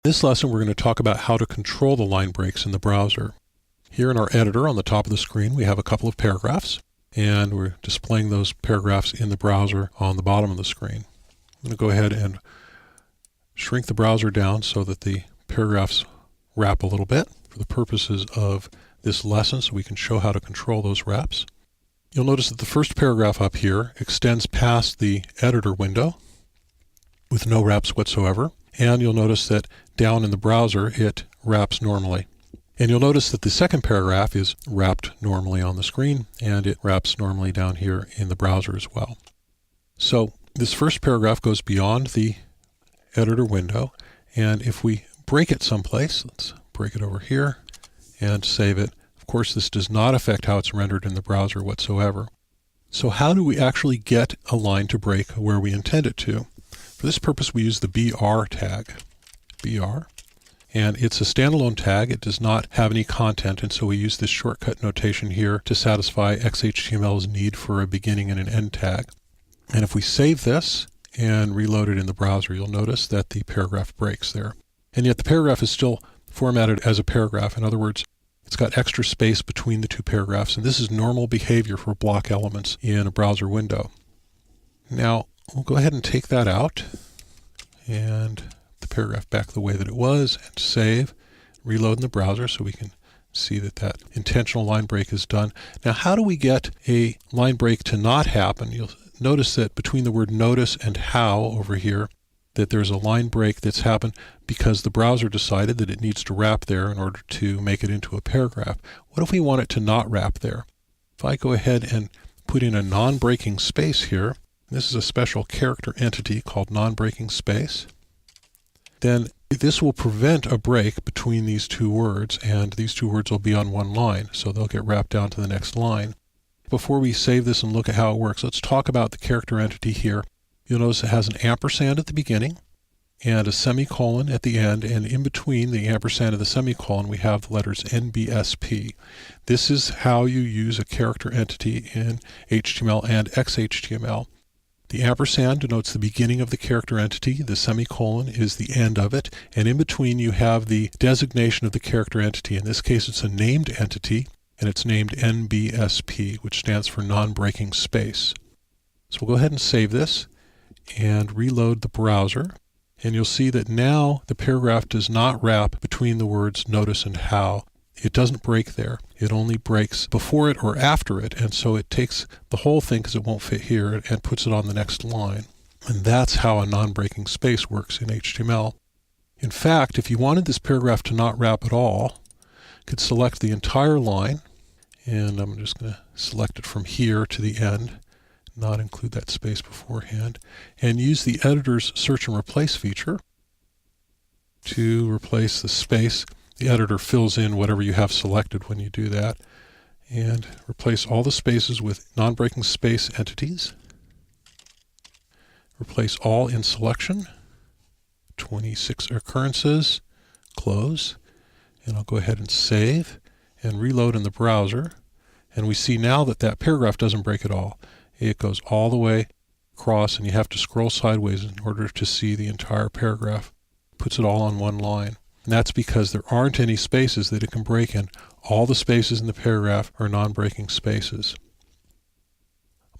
In this lesson, we're going to talk about how to control the line breaks in the browser. Here in our editor on the top of the screen, we have a couple of paragraphs, and we're displaying those paragraphs in the browser on the bottom of the screen. I'm going to go ahead and shrink the browser down so that the paragraphs wrap a little bit for the purposes of this lesson, so we can show how to control those wraps. You'll notice that the first paragraph up here extends past the editor window with no wraps whatsoever. And you'll notice that down in the browser, it wraps normally. And you'll notice that the second paragraph is wrapped normally on the screen, and it wraps normally down here in the browser as well. So this first paragraph goes beyond the editor window, and if we break it someplace, let's break it over here and save it. Of course, this does not affect how it's rendered in the browser whatsoever. So how do we actually get a line to break where we intend it to? For this purpose, we use the BR tag, BR, and it's a standalone tag. It does not have any content, and so we use this shortcut notation here to satisfy XHTML's need for a beginning and an end tag. And if we save this and reload it in the browser, you'll notice that the paragraph breaks there. And yet the paragraph is still formatted as a paragraph. In other words, it's got extra space between the two paragraphs, and this is normal behavior for block elements in a browser window. Now, we'll go ahead and take that out and the paragraph back the way that it was and save, reload in the browser so we can see that that intentional line break is done. Now, how do we get a line break to not happen? You'll notice that between the word notice and how over here, that there's a line break that's happened because the browser decided that it needs to wrap there in order to make it into a paragraph. What if we want it to not wrap there? If I go ahead and put in a non-breaking space here, this is a special character entity called non-breaking space, then this will prevent a break between these two words, and these two words will be on one line, so they'll get wrapped down to the next line. Before we save this and look at how it works, let's talk about the character entity here. You'll notice it has an ampersand at the beginning and a semicolon at the end, and in between the ampersand and the semicolon we have the letters NBSP. This is how you use a character entity in HTML and XHTML. The ampersand denotes the beginning of the character entity, the semicolon is the end of it, and in between you have the designation of the character entity. In this case, it's a named entity, and it's named NBSP, which stands for non-breaking space. So we'll go ahead and save this and reload the browser, and you'll see that now the paragraph does not wrap between the words notice and how. It doesn't break there. It only breaks before it or after it, and so it takes the whole thing, because it won't fit here, and puts it on the next line. And that's how a non-breaking space works in HTML. In fact, if you wanted this paragraph to not wrap at all, you could select the entire line, and I'm just going to select it from here to the end, not include that space beforehand, and use the editor's search and replace feature to replace the space. The editor fills in whatever you have selected when you do that, and replace all the spaces with non-breaking space entities. Replace all in selection, 26 occurrences, close, and I'll go ahead and save and reload in the browser, and we see now that that paragraph doesn't break at all. It goes all the way across, and you have to scroll sideways in order to see the entire paragraph. Puts it all on one line. And that's because there aren't any spaces that it can break in. All the spaces in the paragraph are non-breaking spaces.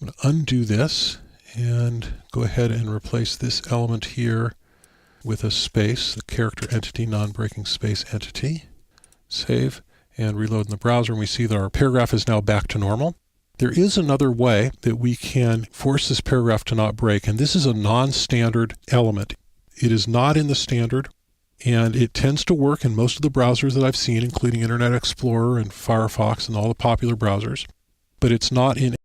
I'm going to undo this and go ahead and replace this element here with a space, the character entity, non-breaking space entity. Save and reload in the browser, and we see that our paragraph is now back to normal. There is another way that we can force this paragraph to not break, and this is a non-standard element. It is not in the standard, and it tends to work in most of the browsers that I've seen, including Internet Explorer and Firefox and all the popular browsers, but it's not in